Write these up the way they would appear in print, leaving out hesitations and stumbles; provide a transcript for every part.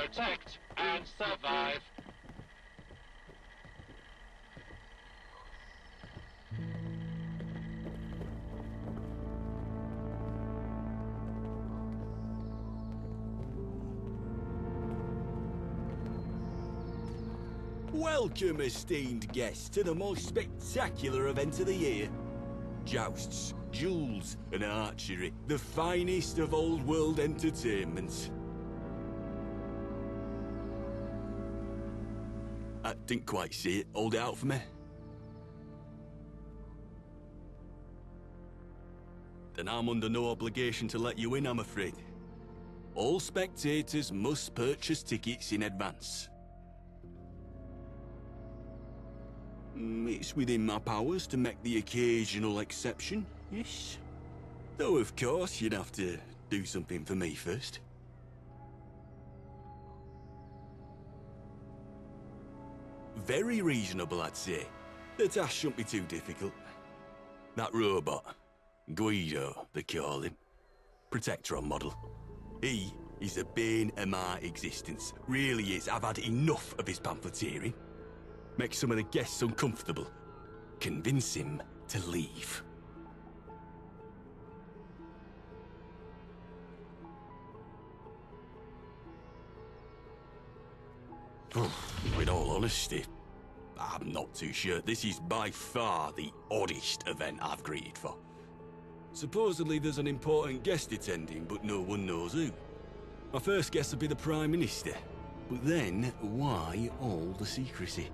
protect and survive. Welcome, esteemed guests, to the most spectacular event of the year. Jousts, duels, and archery, the finest of old world entertainment. I didn't quite see it. Hold it out for me. Then I'm under no obligation to let you in, I'm afraid. All spectators must purchase tickets in advance. It's within my powers to make the occasional exception, yes. Though of course you'd have to do something for me first. Very reasonable, I'd say. The task shouldn't be too difficult. That robot, Guido, they call him, Protectron model. He is the bane of my existence. Really is. I've had enough of his pamphleteering. Make some of the guests uncomfortable. Convince him to leave. In all honesty, I'm not too sure. This is by far the oddest event I've greeted for. Supposedly there's an important guest attending, but no one knows who. My first guess would be the Prime Minister. But then, why all the secrecy?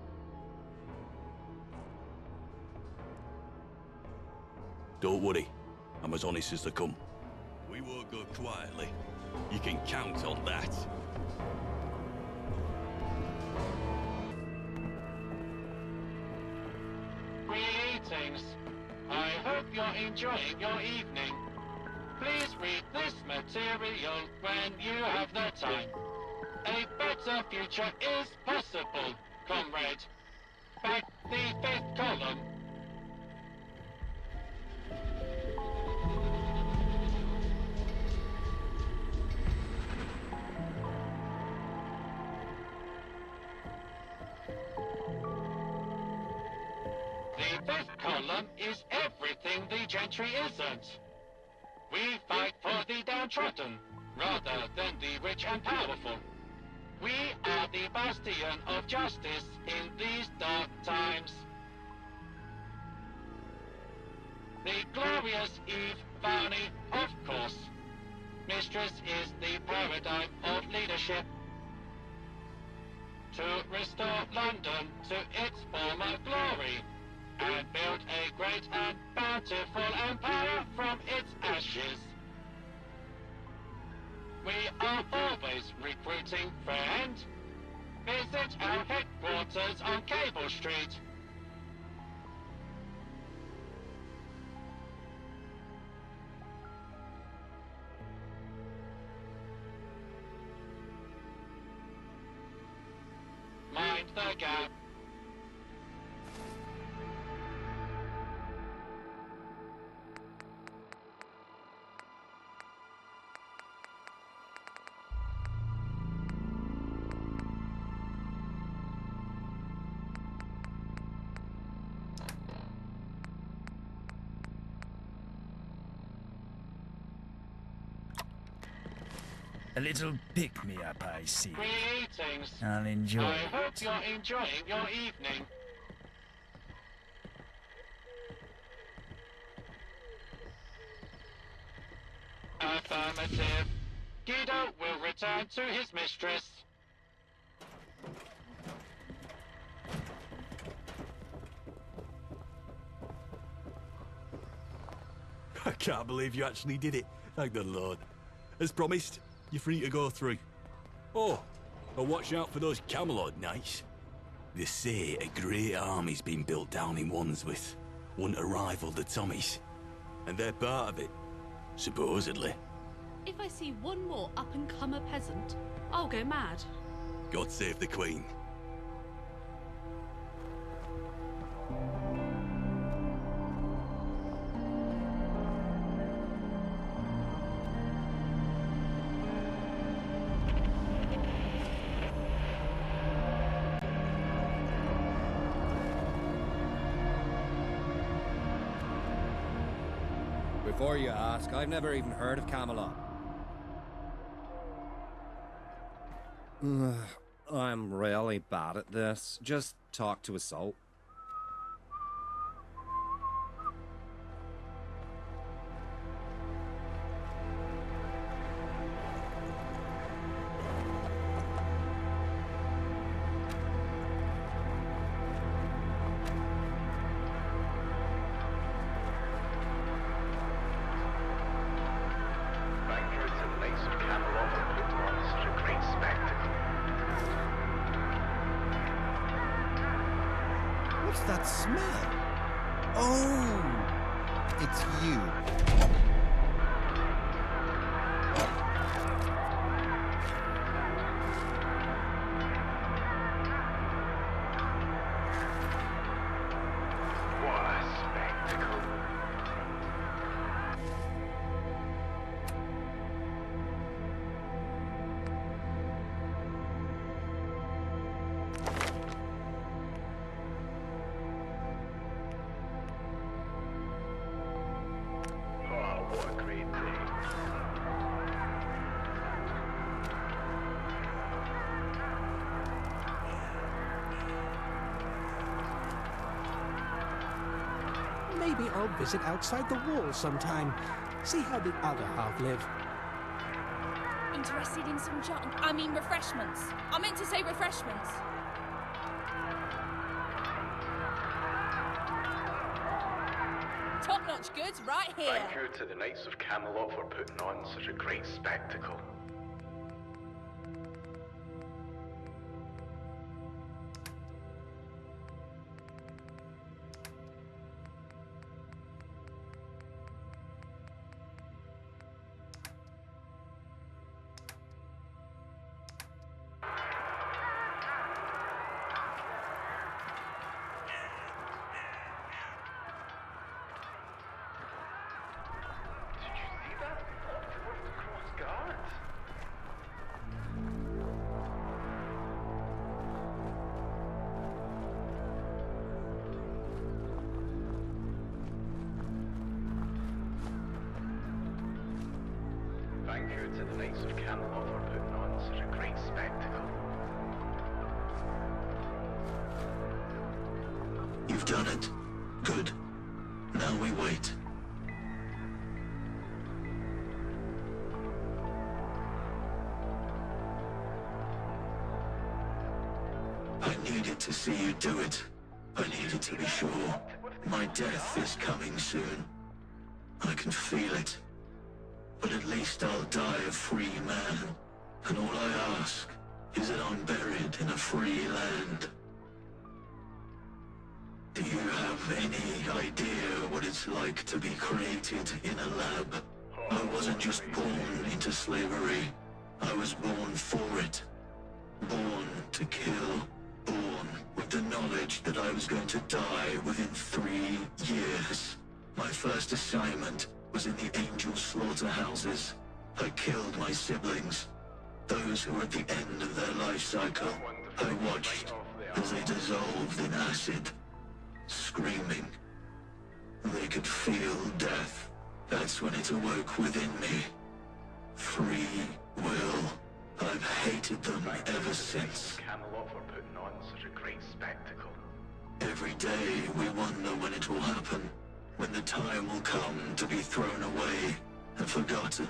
Don't worry, I'm as honest as they come. We won't go quietly. You can count on that. Greetings. I hope you're enjoying your evening. Please read this material when you have the time. A better future is possible, comrade. Back the fifth column. The fifth column is everything the gentry isn't. We fight for the downtrodden, rather than the rich and powerful. We are the bastion of justice in these dark times. The glorious Eve Varney, of course. Mistress is the paradigm of leadership. To restore London to its former glory, and build a great and bountiful empire from its ashes. We are always recruiting, friend. Visit our headquarters on Cable Street. Mind the gap. A little pick-me-up, I see. Greetings. I'll enjoy I it. hope you're enjoying your evening. Affirmative. Guido will return to his mistress. I can't believe you actually did it. Thank the Lord. As promised, you're free to go through. Oh, but watch out for those Camelot knights. They say a great army's been built down in Wandsworth. Want to rival the Tommies. And they're part of it, supposedly. If I see one more up-and-comer peasant, I'll go mad. God save the Queen. Before you ask, I've never even heard of Camelot. I'm really bad at this. Just talk to a soul. What's that smell? Oh, it's you. What a spectacle. Oh, what a great day. Maybe I'll visit outside the walls sometime. See how the other half live. Interested in some refreshments. I meant to say refreshments. Top-notch goods right here. Thank you to the Knights of Camelot for putting on such a great spectacle. Did you see that? Towards the cross guards. Thank you to the Knights of Camelot for putting on such a great spectacle. You've done it. Good. Now we wait. I needed to see you do it. I needed to be sure. My death is coming soon. I can feel it. But at least I'll die a free man. And all I ask is that I'm buried in a free land. Do you have any idea what it's like to be created in a lab? I wasn't just born into slavery. I was born for it. Born to kill. Born with the knowledge that I was going to die within 3 years. My first assignment was in the angel slaughterhouses. I killed my siblings. Those who were at the end of their life cycle. I watched as they dissolved in acid. Screaming. They could feel death. That's when it awoke within me. Free will. I've hated them ever since. Camelot for putting on such a great spectacle. Every day we wonder when it will happen. When the time will come to be thrown away and forgotten.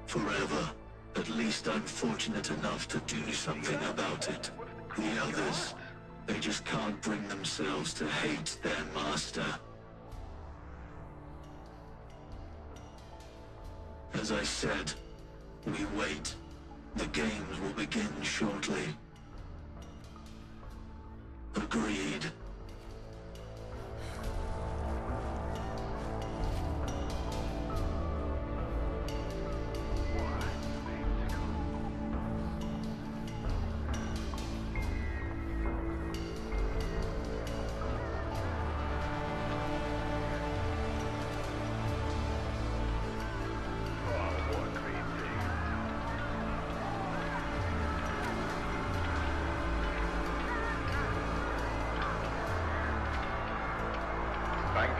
Forever. At least I'm fortunate enough to do something about it. The others, they just can't bring themselves to hate their master. As I said, we wait. The games will begin shortly. Agreed.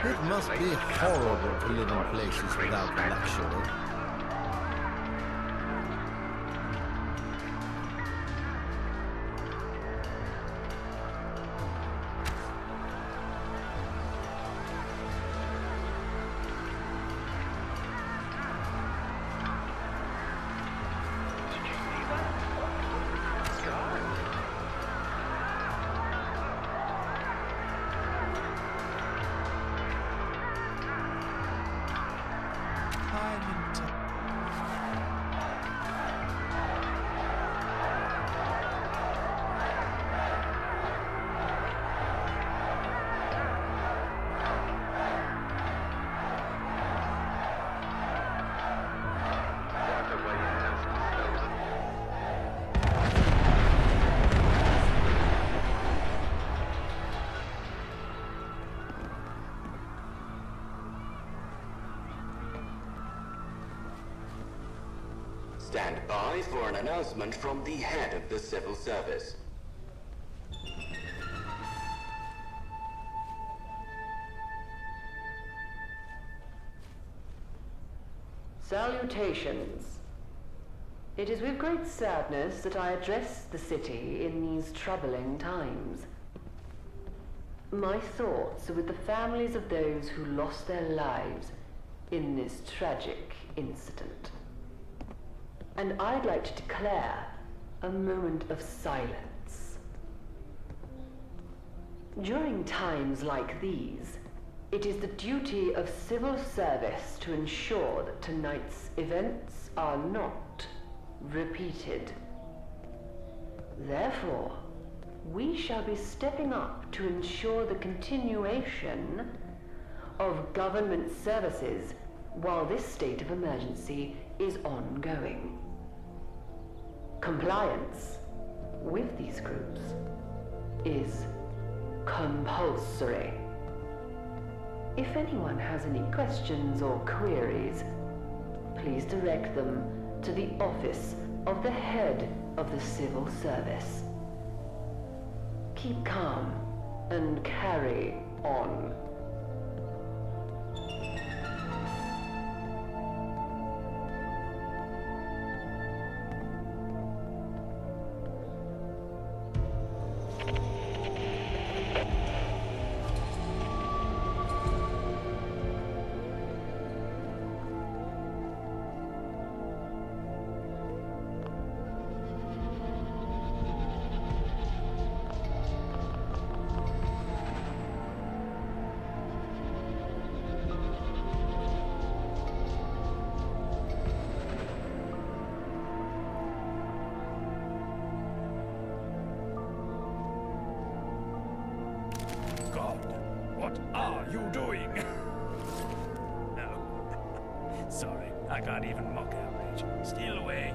It must be horrible to live in places without luxury. Stand by for an announcement from the head of the civil service. Salutations. It is with great sadness that I address the city in these troubling times. My thoughts are with the families of those who lost their lives in this tragic incident. And I'd like to declare a moment of silence. During times like these, it is the duty of civil service to ensure that tonight's events are not repeated. Therefore, we shall be stepping up to ensure the continuation of government services while this state of emergency is ongoing. Compliance with these groups is compulsory. If anyone has any questions or queries, please direct them to the office of the head of the civil service. Keep calm and carry on. God, what are you doing? No. Sorry, I can't even mock outrage. Steal away.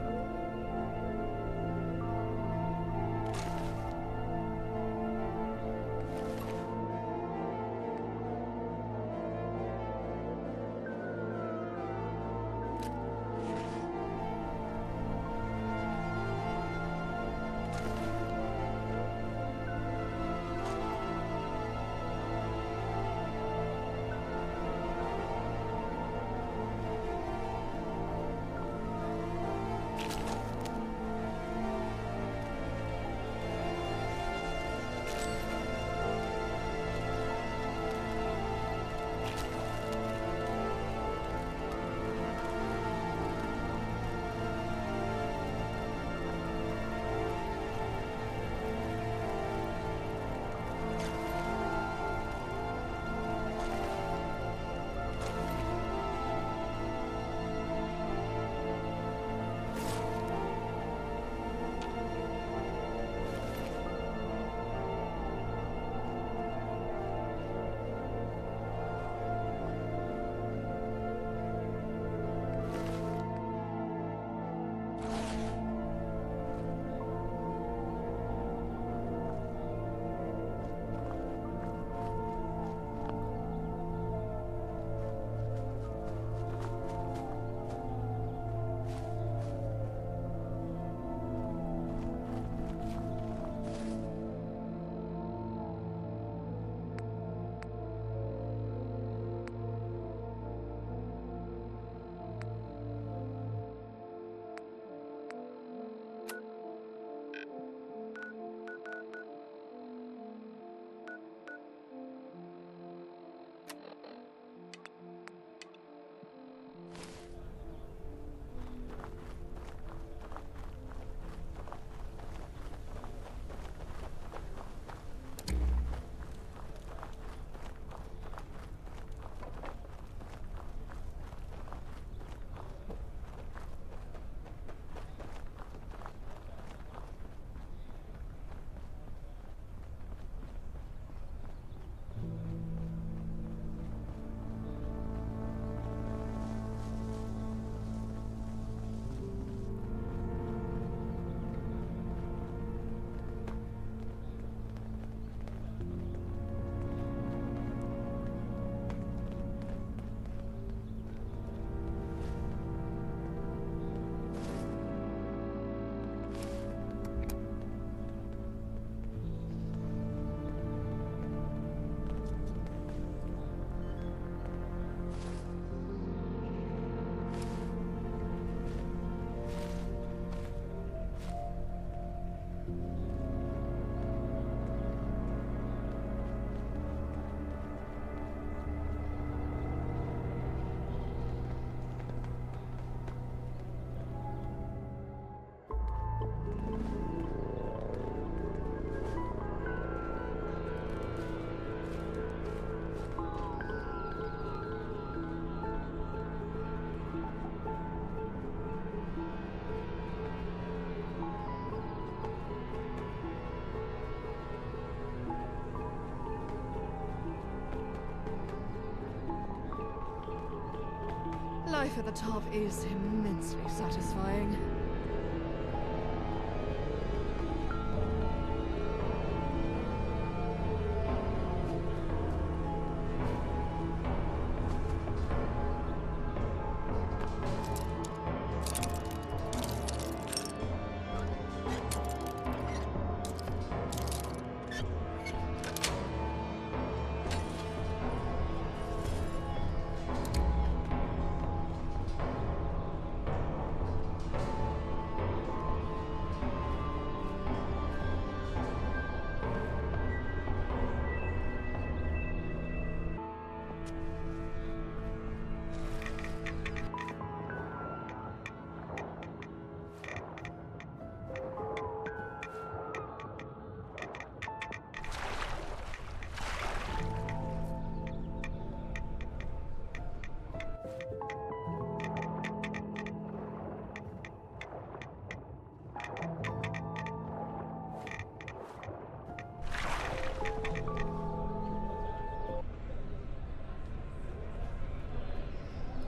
Life at the top is immensely satisfying.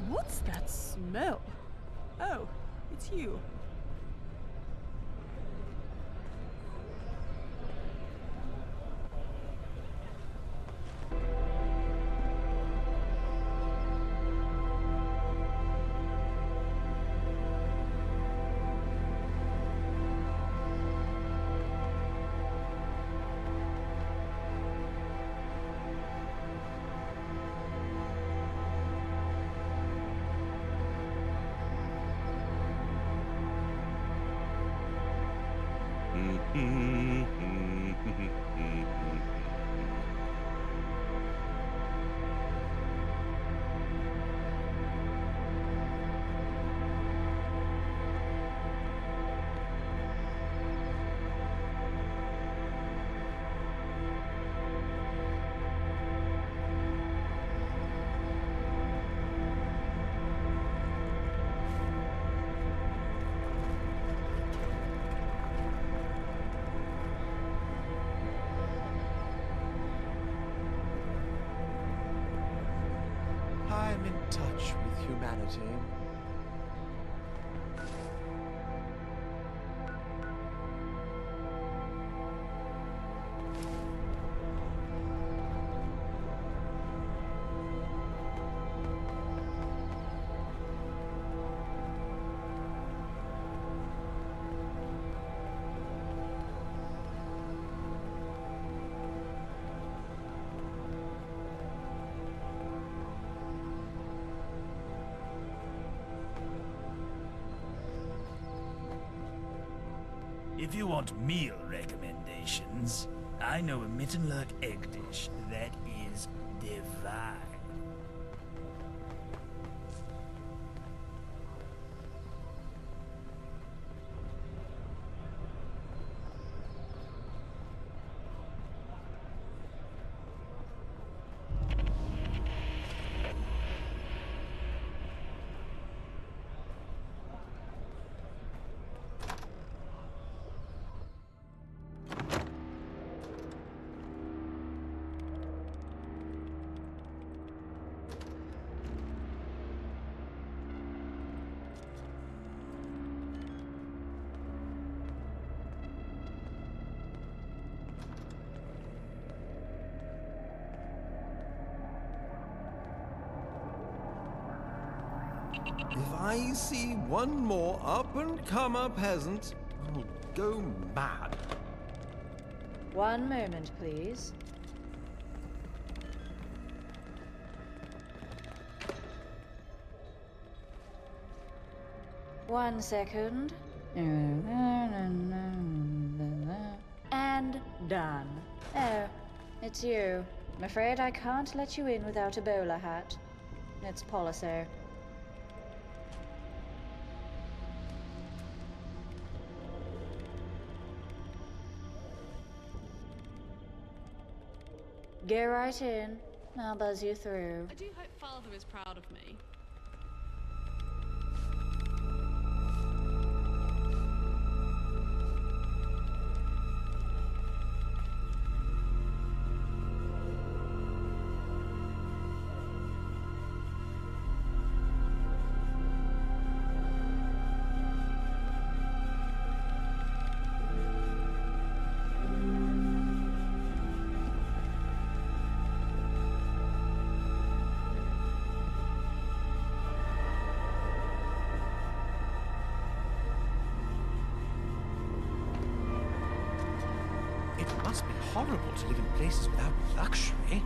What's that smell? Oh, it's you. I'm in touch with humanity. If you want meal recommendations, I know a Mittenlurk egg dish that is divine. If I see one more up-and-comer peasant, I'll go mad. One moment, please. One second. And done. Oh, it's you. I'm afraid I can't let you in without a bowler hat. It's policy. Go right in. I'll buzz you through. I do hope Father is proud of me. horrible to live in places without luxury.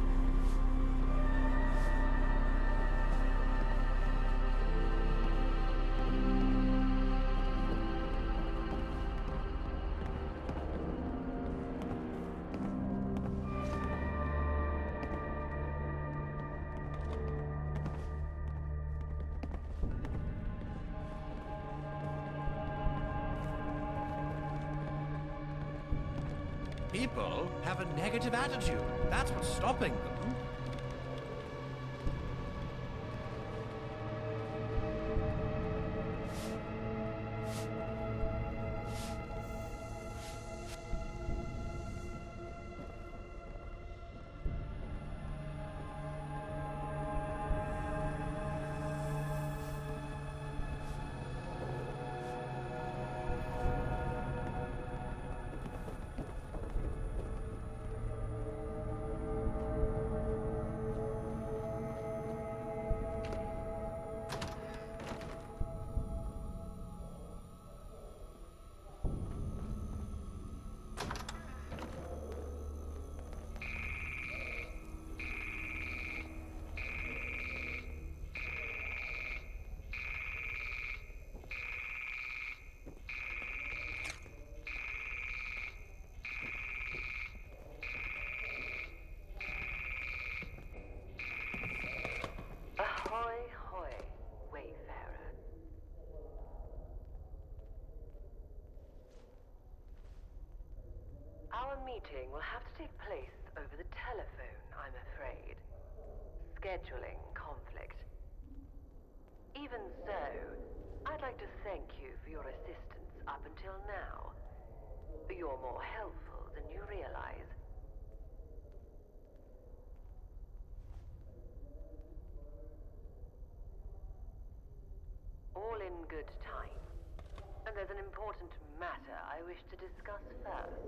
People have a negative attitude. That's what's stopping them. Ahoy, hoy, wayfarer. Our meeting will have to take place over the telephone, I'm afraid. Scheduling conflict. Even so, I'd like to thank you for your assistance up until now. You're more helpful than you realize. All in good time. And there's an important matter I wish to discuss first.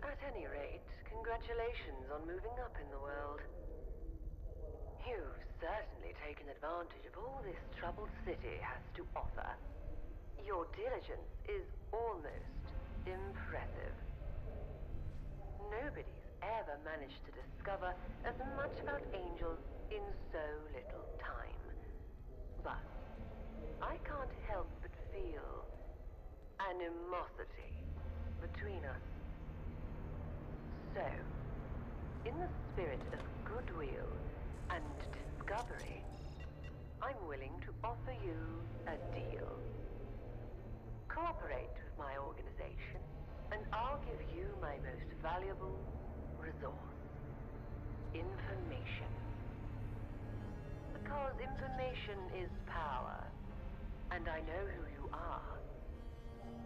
At any rate, congratulations on moving up in the world. You've certainly taken advantage of all this troubled city has to offer. Your diligence is almost impressive. Nobody's ever managed to discover as much about angels in so little time. But I can't help but feel animosity between us. So, in the spirit of goodwill and discovery, I'm willing to offer you a deal. Cooperate with my organization, and I'll give you my most valuable resource: information. Because information is power, and I know who you are,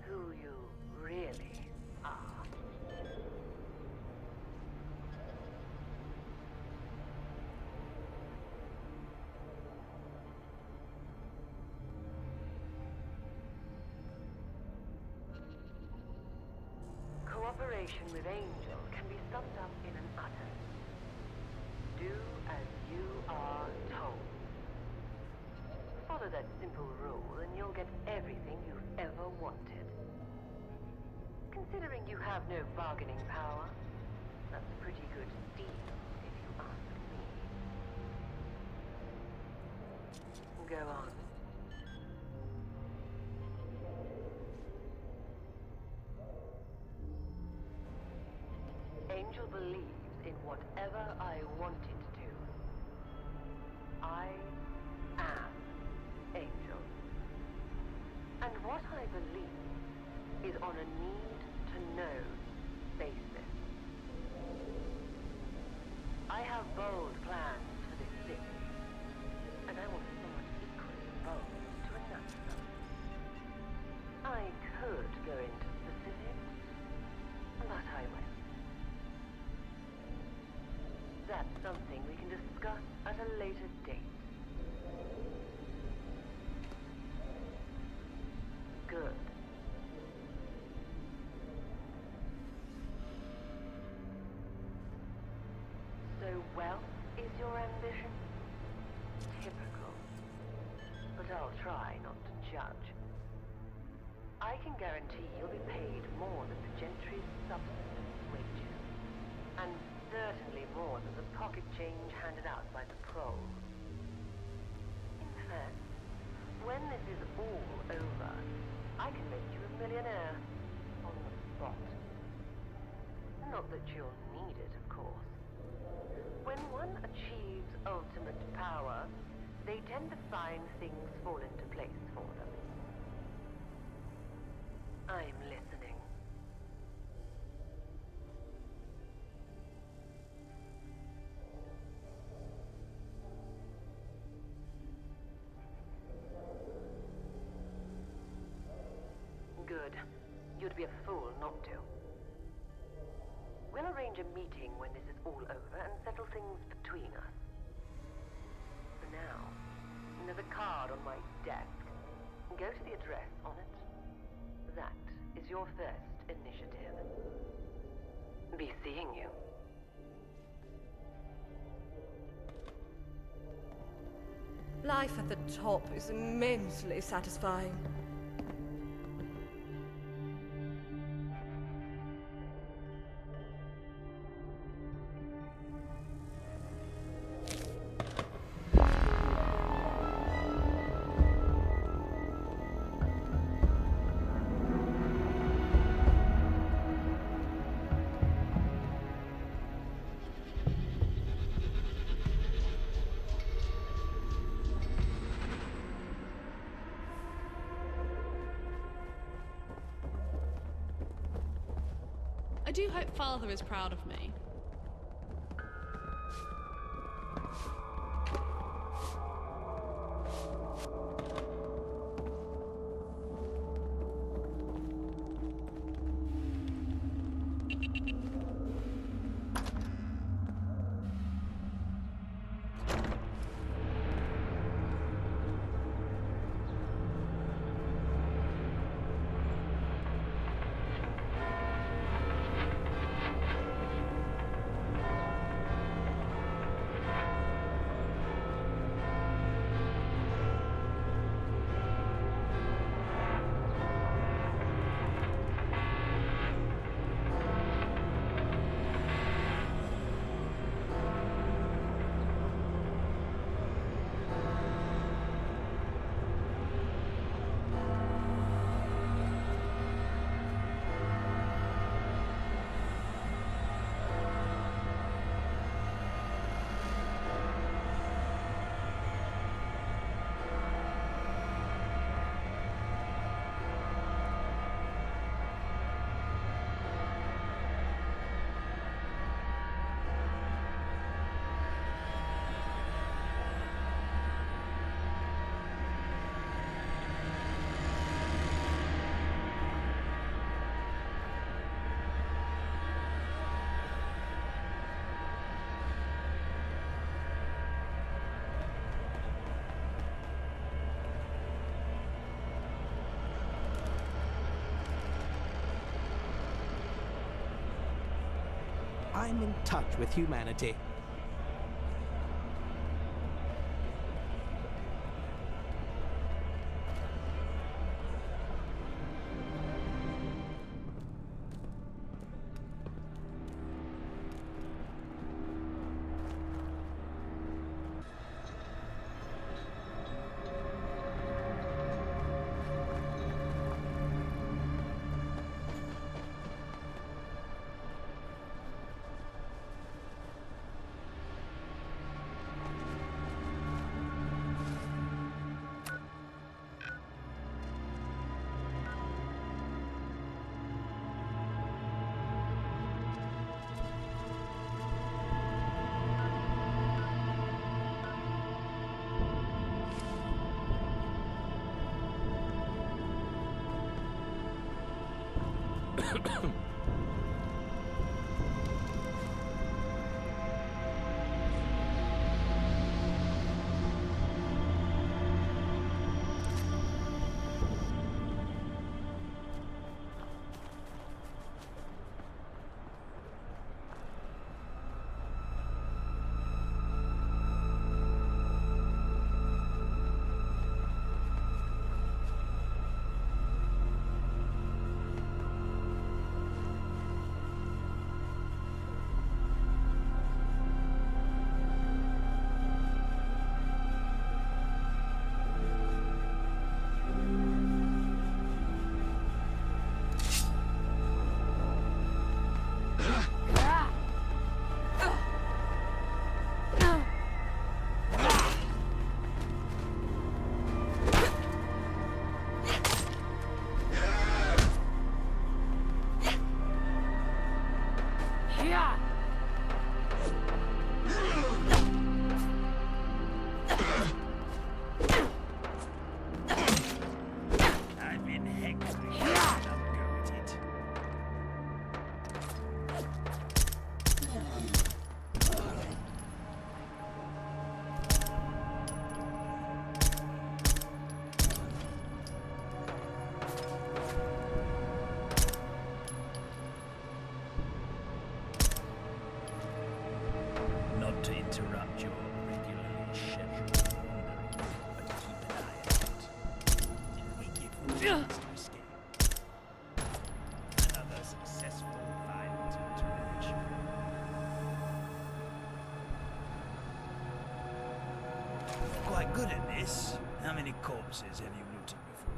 who you really are. Cooperation with Angel can be summed up in an utterance. Do as you are told. Follow that simple rule and you'll get everything you've ever wanted. Considering you have no bargaining power, that's a pretty good deal, if you ask me. Go on. Angel believes in whatever I want it to. I am Angel. And what I believe is on a need-to-know basis. I have bold plans for this city, and I want someone equally bold to enact them. I could go into specifics, but I won't. That's something we can discuss at a later date. Good. So wealth is your ambition? Typical. But I'll try not to judge. I can guarantee you'll be paid more than the gentry's substance weight and certainly more than the pocket change handed out by the proll. In fact, when this is all over, I can make you a millionaire on the spot. Not that you'll need it, of course. When one achieves ultimate power, they tend to find things fall into place for them. I'm listening. Good. You'd be a fool not to. We'll arrange a meeting when this is all over and settle things between us. For now, there's a card on my desk. Go to the address on it. That is your first initiative. Be seeing you. Life at the top is immensely satisfying. I do hope Father is proud of me. I'm in touch with humanity. Quite good at this. How many corpses have you looted before?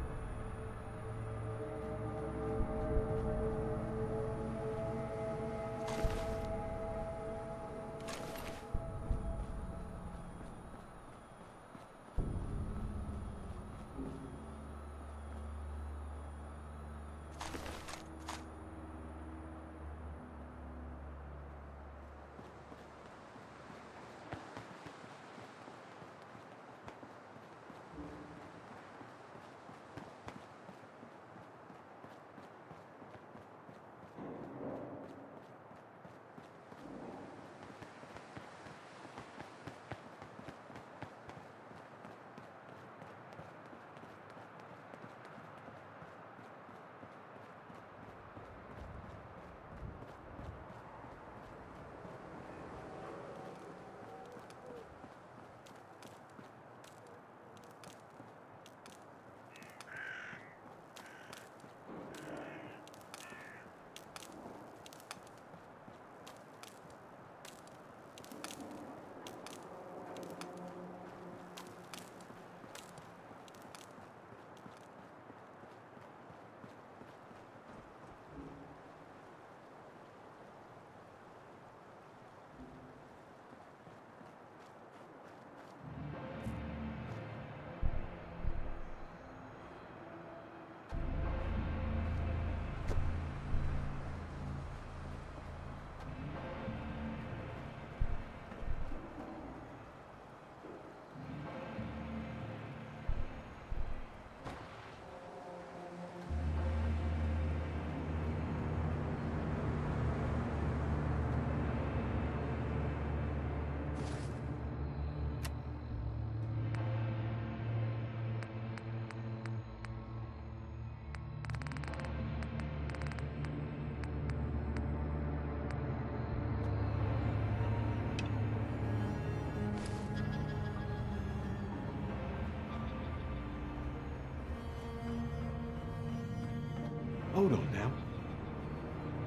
Hold on now.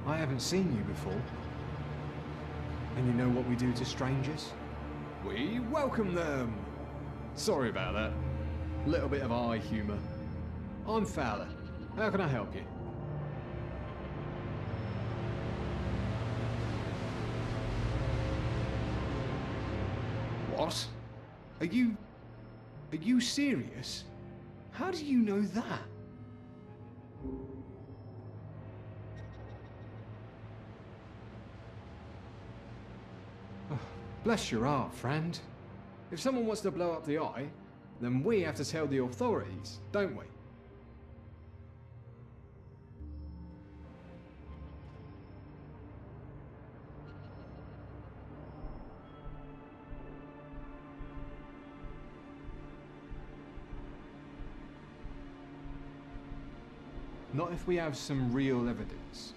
I haven't seen you before. And you know what we do to strangers? We welcome them! Sorry about that. Little bit of eye humour. I'm Fowler. How can I help you? What? Are you serious? How do you know that? Bless your heart, friend. If someone wants to blow up the eye, then we have to tell the authorities, don't we? Not if we have some real evidence.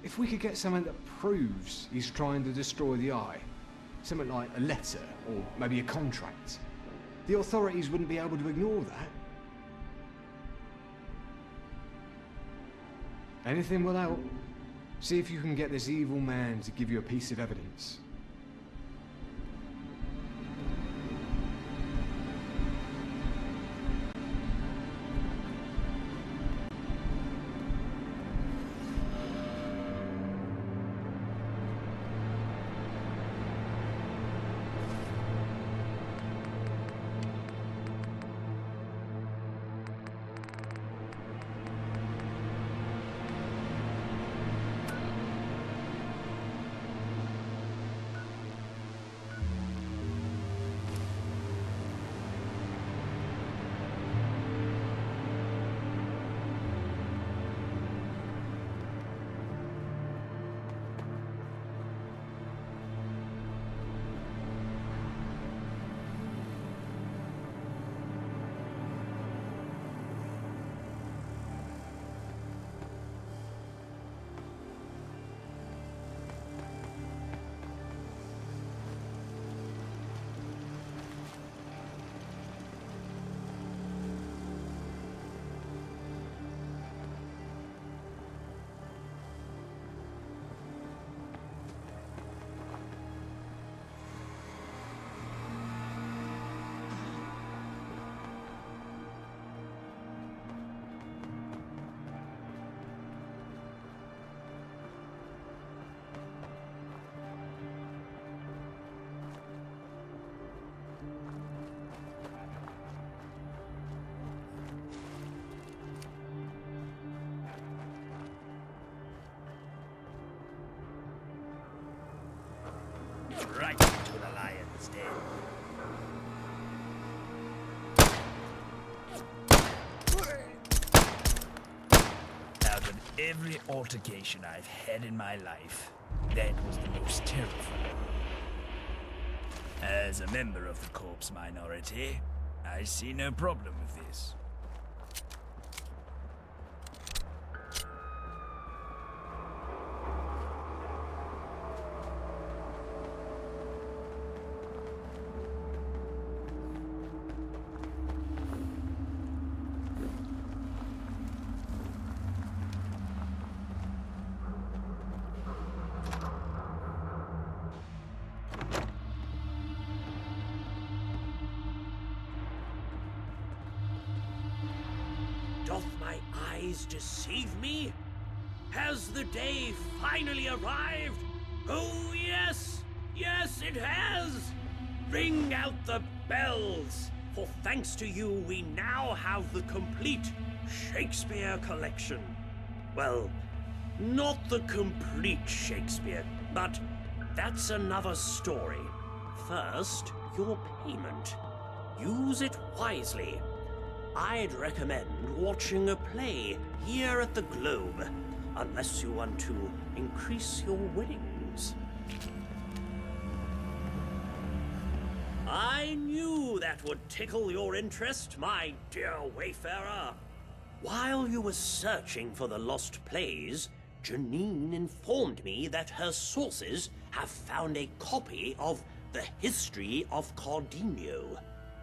If we could get something that proves he's trying to destroy the eye, something like a letter, or maybe a contract, the authorities wouldn't be able to ignore that. Anything will help. See if you can get this evil man to give you a piece of evidence. right into the lion's den. Out of every altercation I've had in my life, that was the most terrifying. As a member of the corpse minority, I see no problem with this. Doth my eyes deceive me? Has the day finally arrived? Oh, yes! Yes, it has! Ring out the bells! For thanks to you, we now have the complete Shakespeare collection. Well, not the complete Shakespeare, but that's another story. First, your payment. Use it wisely. I'd recommend watching a play here at the Globe, unless you want to increase your winnings. I knew that would tickle your interest, my dear wayfarer. While you were searching for the lost plays, Janine informed me that her sources have found a copy of The History of Cardenio.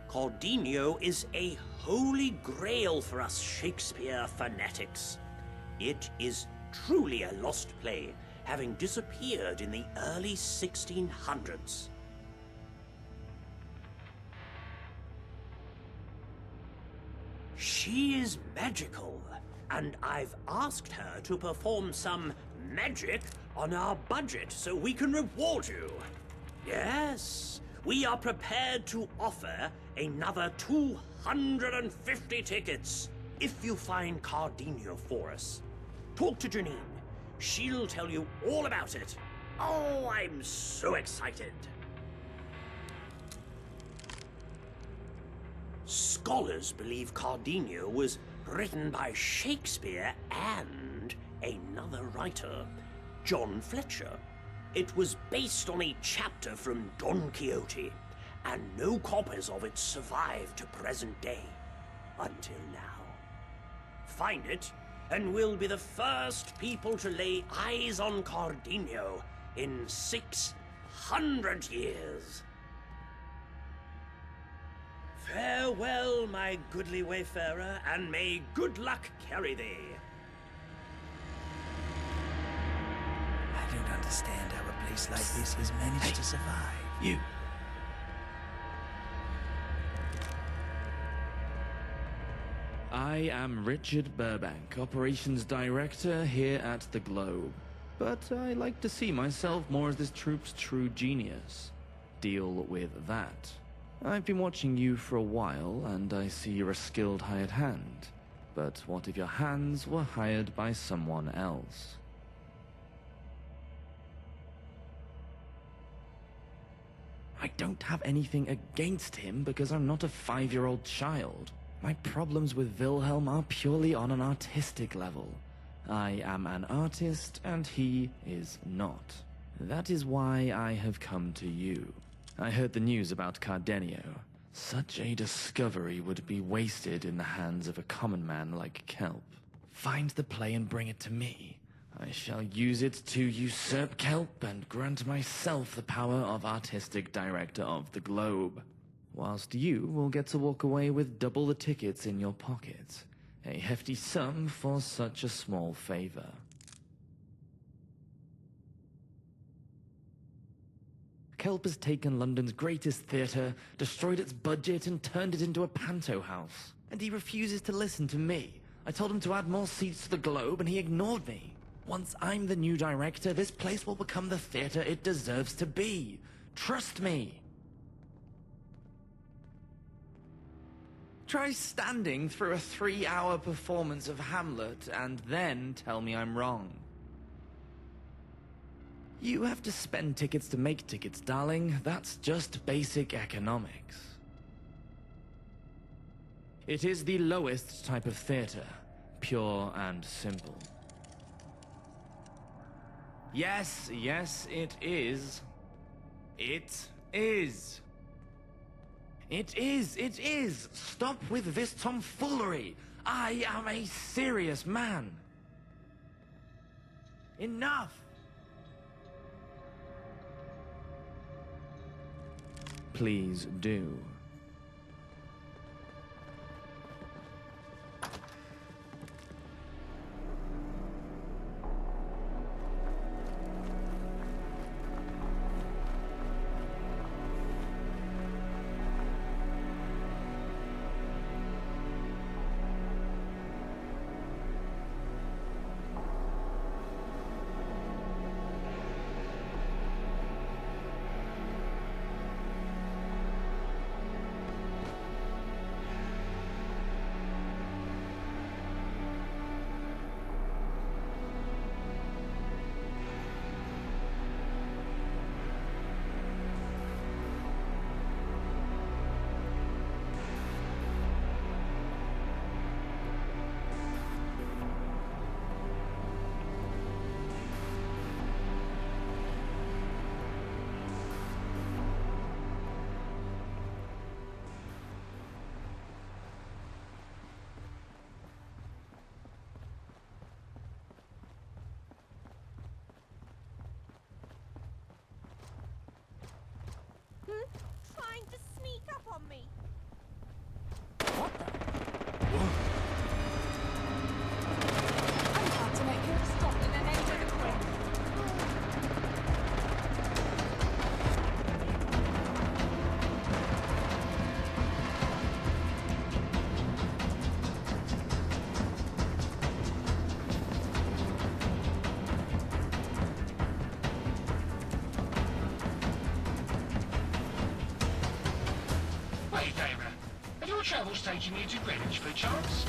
Cardenio is a holy grail for us Shakespeare fanatics. It is truly a lost play, having disappeared in the early 1600s. She is magical, and I've asked her to perform some magic on our budget so we can reward you. Yes, we are prepared to offer another 250 tickets if you find Cardenio for us. Talk to Janine. She'll tell you all about it. Oh, I'm so excited. Scholars believe Cardenio was written by Shakespeare and another writer, John Fletcher. It was based on a chapter from Don Quixote, and no copies of it survive to present day. Until now. Find it, and we'll be the first people to lay eyes on Cardenio in 600 years. Farewell, my goodly wayfarer, and may good luck carry thee. I don't understand how a place like this has managed to survive. You. I am Richard Burbank, Operations Director here at the Globe. But I like to see myself more as this troop's true genius. Deal with that. I've been watching you for a while, and I see you're a skilled hired hand. But what if your hands were hired by someone else? I don't have anything against him because I'm not a 5-year-old child. My problems with Wilhelm are purely on an artistic level. I am an artist, and he is not. That is why I have come to you. I heard the news about Cardenio. Such a discovery would be wasted in the hands of a common man like Kelp. Find the play and bring it to me. I shall use it to usurp Kelp and grant myself the power of artistic director of the Globe. Whilst you will get to walk away with double the tickets in your pocket. A hefty sum for such a small favor. Kelp has taken London's greatest theatre, destroyed its budget, and turned it into a panto house. And he refuses to listen to me. I told him to add more seats to the Globe, and he ignored me. Once I'm the new director, this place will become the theatre it deserves to be. Trust me. Try standing through a 3-hour performance of Hamlet, and then tell me I'm wrong. You have to spend tickets to make tickets, darling. That's just basic economics. It is the lowest type of theater, pure and simple. Yes, yes, it is. It is. It is, it is! Stop with this tomfoolery! I am a serious man! Enough! Please do. Trying to sneak up on me. I'm about to make him stop in an end of the quick. Wait, Gamer. Have your travels taken you to Greenwich, perchance?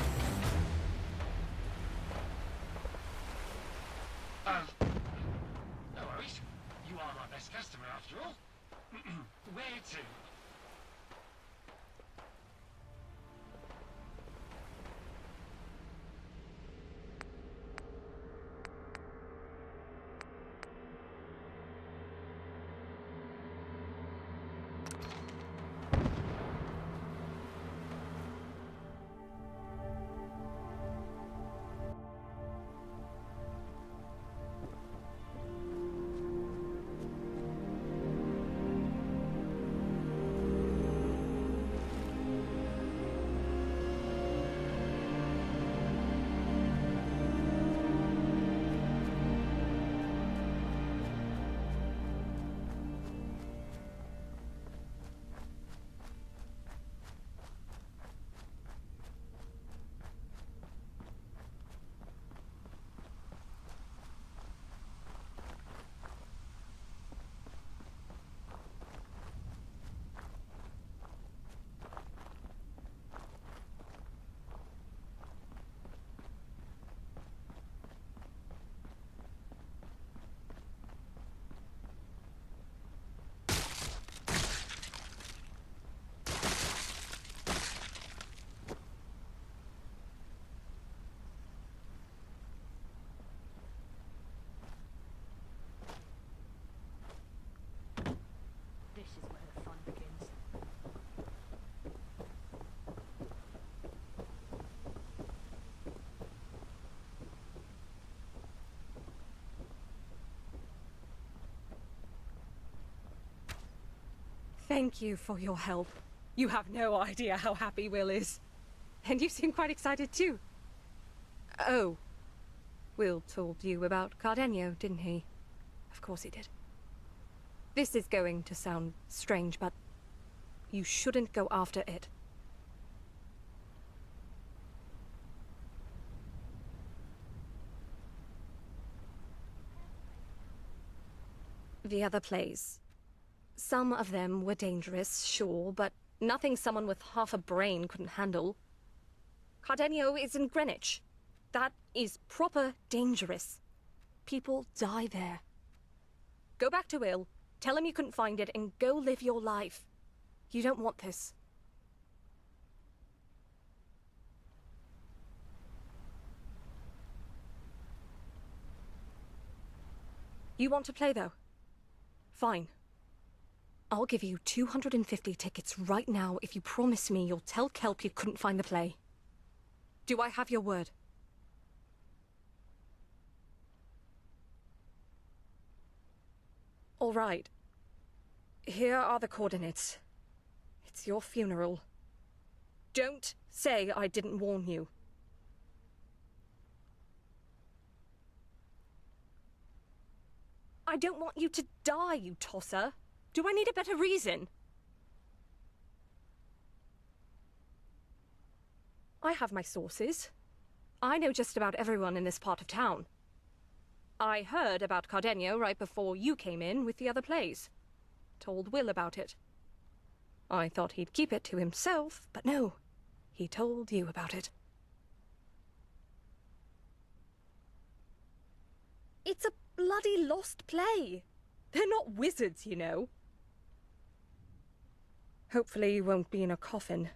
No worries. You are my best customer, after all. Where to? This is where the fun begins. Thank you for your help. You have no idea how happy Will is. And you seem quite excited too. Oh. Will told you about Cardenio, didn't he? Of course he did. This is going to sound strange, but you shouldn't go after it. The other plays. Some of them were dangerous, sure, but nothing someone with half a brain couldn't handle. Cardenio is in Greenwich. That is proper dangerous. People die there. Go back to Will, tell him you couldn't find it, and go live your life. You don't want this. You want to play, though? Fine. I'll give you 250 tickets right now if you promise me you'll tell Kelp you couldn't find the play. Do I have your word? All right. Here are the coordinates. It's your funeral. Don't say I didn't warn you. I don't want you to die, you tosser. Do I need a better reason? I have my sources. I know just about everyone in this part of town. I heard about Cardenio right before you came in with the other plays. Told Will about it. I thought he'd keep it to himself, but no. He told you about it. It's a bloody lost play. They're not wizards, you know. Hopefully you won't be in a coffin.